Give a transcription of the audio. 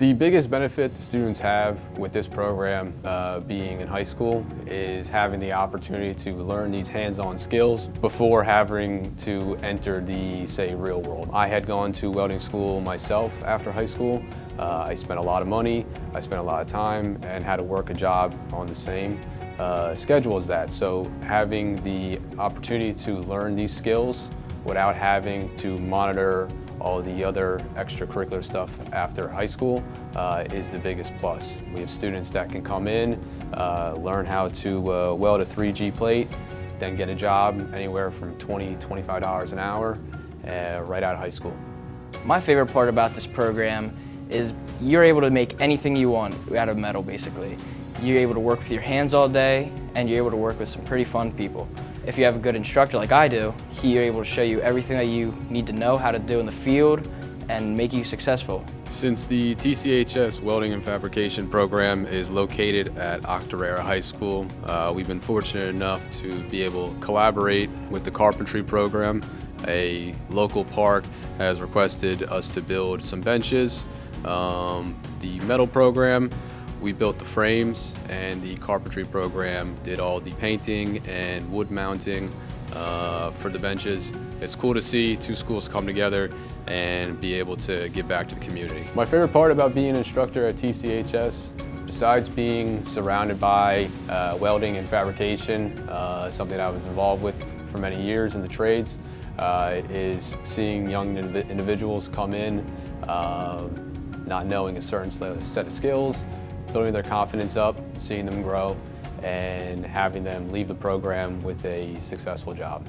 The biggest benefit the students have with this program being in high school is having the opportunity to learn these hands-on skills before having to enter the, say, real world. I had gone to welding school myself after high school. I spent a lot of money, I spent a lot of time, and had to work a job on the same schedule as that. So having the opportunity to learn these skills without having to monitor all the other extracurricular stuff after high school is the biggest plus. We have students that can come in, learn how to weld a 3G plate, then get a job anywhere from $20, $25 an hour right out of high school. My favorite part about this program is you're able to make anything you want out of metal, basically. You're able to work with your hands all day, and you're able to work with some pretty fun people. If you have a good instructor like I do, he's able to show you everything that you need to know how to do in the field and make you successful. Since the TCHS Welding and Fabrication program is located at Octorara High School, we've been fortunate enough to be able to collaborate with the carpentry program. A local park has requested us to build some benches. The metal program, we built the frames, and the carpentry program did all the painting and wood mounting for the benches. It's cool to see two schools come together and be able to give back to the community. My favorite part about being an instructor at TCHS, besides being surrounded by welding and fabrication, something that I was involved with for many years in the trades, is seeing young individuals come in not knowing a certain set of skills, building their confidence up, seeing them grow, and having them leave the program with a successful job.